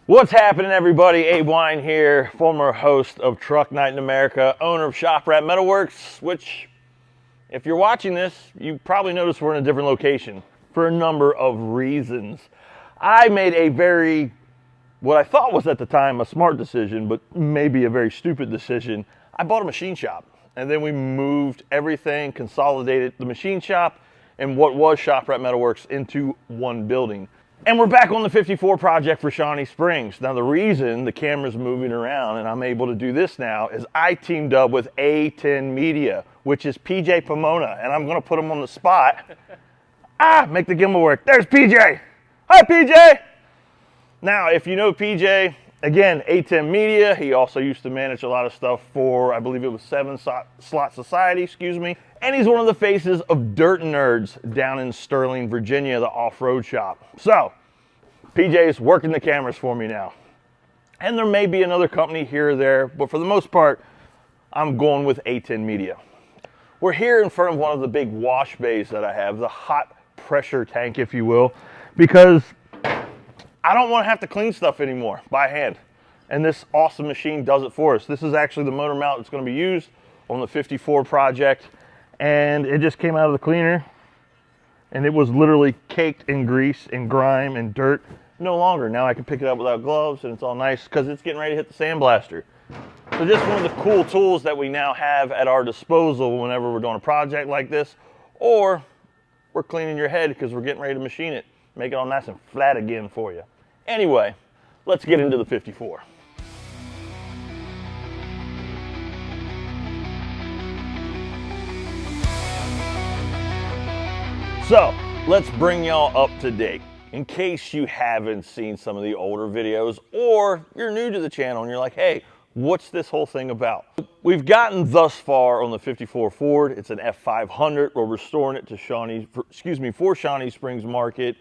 What's happening, everybody? Abe Wine here, former host of Truck Night in America, owner of Shop Rat Metalworks, which, if you're watching this, you probably noticed we're in a different location for a number of reasons. I made what I thought was at the time a smart decision, but maybe a very stupid decision. I bought a machine shop, and then we moved everything, consolidated the machine shop and what was Shop Rat Metalworks into one building. And we're back on the 54 project for Shawnee Springs. Now, the reason the camera's moving around and I'm able to do this now is I teamed up with A10 Media, which is PJ Pomona, and I'm gonna put him on the spot. Make the gimbal work. There's PJ. Hi, PJ. Now, if you know PJ, again, A10 Media, he also used to manage a lot of stuff for, I believe it was 7 Slot Society, and he's one of the faces of Dirt Nerds down in Sterling, Virginia, the off-road shop. So, PJ's working the cameras for me now. And there may be another company here or there, but for the most part, I'm going with A10 Media. We're here in front of one of the big wash bays that I have, the hot pressure tank, if you will, because I don't want to have to clean stuff anymore by hand. And this awesome machine does it for us. This is actually the motor mount that's going to be used on the 54 project. And it just came out of the cleaner and it was literally caked in grease and grime and dirt. No longer. Now I can pick it up without gloves and it's all nice because it's getting ready to hit the sandblaster. So just one of the cool tools that we now have at our disposal whenever we're doing a project like this, or we're cleaning your head because we're getting ready to machine it, make it all nice and flat again for you. Anyway, let's get into the 54. So, let's bring y'all up to date. In case you haven't seen some of the older videos, or you're new to the channel and you're like, hey, what's this whole thing about? We've gotten thus far on the 54 Ford. It's an F500. We're restoring it to for Shawnee Springs Market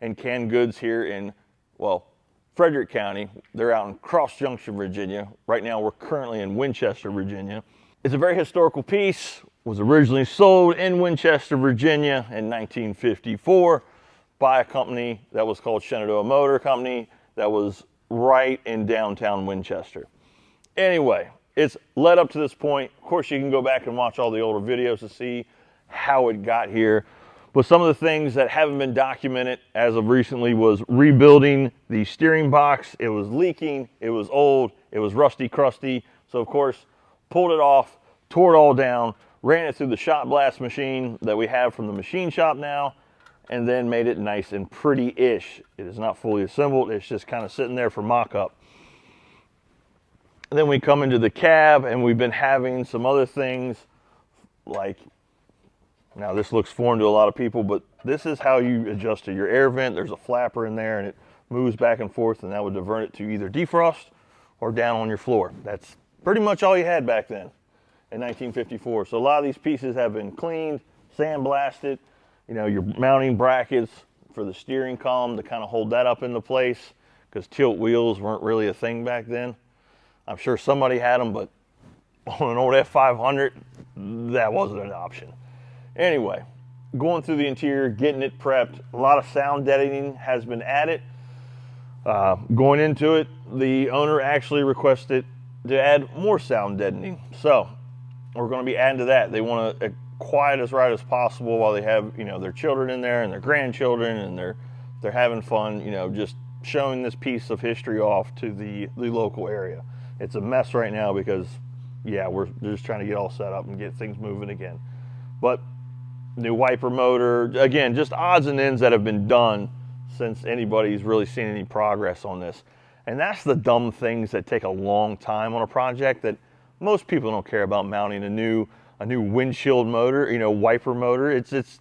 and canned goods here in, well, Frederick County. They're out in Cross Junction, Virginia. Right now, we're currently in Winchester, Virginia. It's a very historical piece. Was originally sold in Winchester, Virginia in 1954 by a company that was called Shenandoah Motor Company that was right in downtown Winchester. Anyway, it's led up to this point. Of course, you can go back and watch all the older videos to see how it got here. But some of the things that haven't been documented as of recently was rebuilding the steering box. It was leaking, it was old, it was rusty, crusty. So of course, pulled it off, tore it all down, ran it through the shot blast machine that we have from the machine shop now, and then made it nice and pretty-ish. It is not fully assembled, it's just kind of sitting there for mock-up. Then we come into the cab, and we've been having some other things like, now this looks foreign to a lot of people, but this is how you adjust to your air vent. There's a flapper in there, and it moves back and forth, and that would divert it to either defrost or down on your floor. That's pretty much all you had back then in 1954. So a lot of these pieces have been cleaned, sandblasted. You know, your mounting brackets for the steering column to kind of hold that up into place because tilt wheels weren't really a thing back then. I'm sure somebody had them, but on an old F500, that wasn't an option. Anyway, going through the interior, getting it prepped, a lot of sound deadening has been added. Going into it, the owner actually requested to add more sound deadening. So we're going to be adding to that. They want to quiet as right as possible while they have, you know, their children in there and their grandchildren, and they're having fun, you know, just showing this piece of history off to the local area. It's a mess right now because, yeah, we're just trying to get all set up and get things moving again. But new wiper motor, again, just odds and ends that have been done since anybody's really seen any progress on this. And that's the dumb things that take a long time on a project that most people don't care about. Mounting a new windshield motor, you know, wiper motor. It's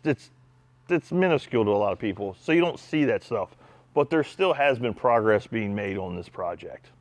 minuscule to a lot of people, so you don't see that stuff. But there still has been progress being made on this project.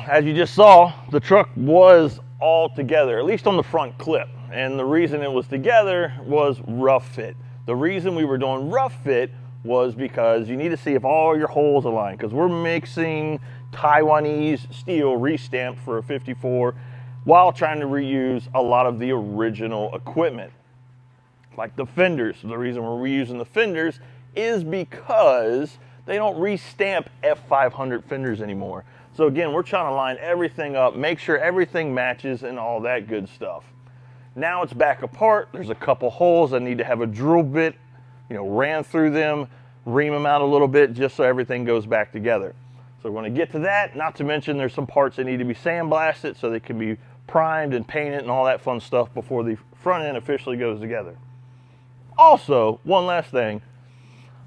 as you just saw, the truck was all together, at least on the front clip. And the reason it was together was rough fit. The reason we were doing rough fit was because you need to see if all your holes align, because we're mixing Taiwanese steel restamped for a 54 while trying to reuse a lot of the original equipment, like the fenders. The reason we're reusing the fenders is because they don't restamp F500 fenders anymore. So again, we're trying to line everything up, make sure everything matches and all that good stuff. Now it's back apart. There's a couple holes. I need to have a drill bit, ran through them, ream them out a little bit just so everything goes back together. So we're going to get to that, not to mention there's some parts that need to be sandblasted so they can be primed and painted and all that fun stuff before the front end officially goes together. Also, one last thing,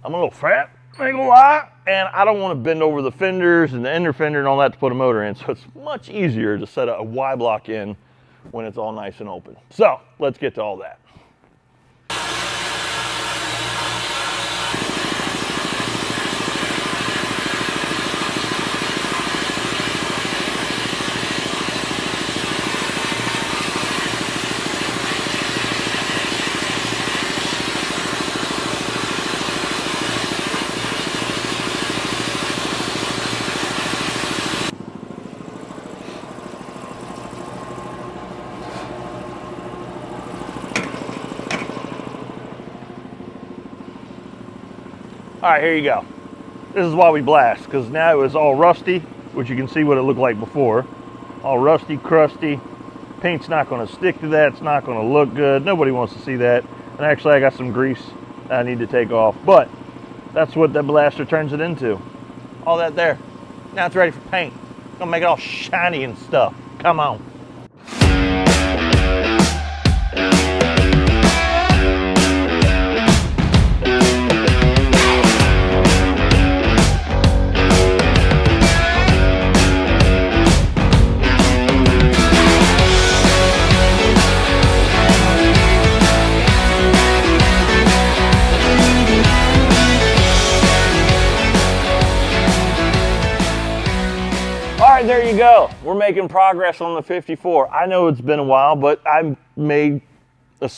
I'm a little fat, I ain't gonna lie, and I don't want to bend over the fenders and the ender fender and all that to put a motor in, so it's much easier to set a Y block in when it's all nice and open. So let's get to all that. All right, here you go. This is why we blast, because now it was all rusty, which you can see what it looked like before. All rusty, crusty. Paint's not going to stick to that. It's not going to look good. Nobody wants to see that. And actually, I got some grease that I need to take off. But that's what that blaster turns it into. All that there. Now it's ready for paint. It's going to make it all shiny and stuff. Come on. There you go. We're making progress on the 54. I know it's been a while, but I made a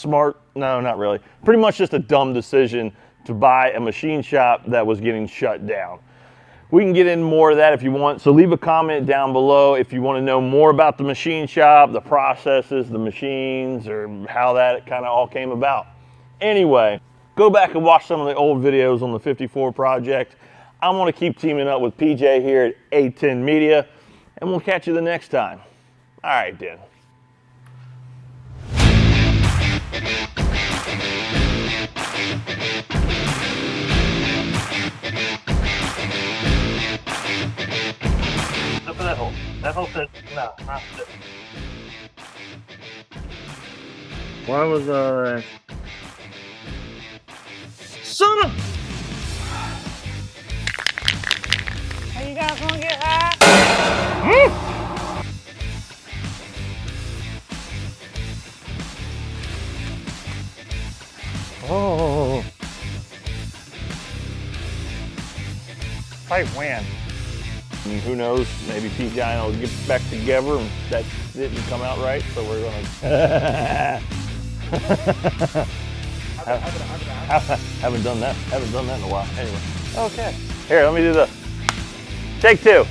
not really, pretty much just a dumb decision to buy a machine shop that was getting shut down. We can get in more of that if you want, so leave a comment down below if you want to know more about the machine shop, the processes, the machines, or how that kind of all came about. Anyway, go back and watch some of the old videos on the 54 project. I'm going to keep teaming up with PJ here at A10 Media, and we'll catch you the next time. All right, then. Look for that hole. That hole says, no, not this. Why was, son of... Are you guys gonna get high? Oh. Fight when? And who knows, maybe Pete Guy will get back together and that didn't come out right, so we're gonna... haven't done that in a while. Anyway, okay. Here, let me do this. Take two.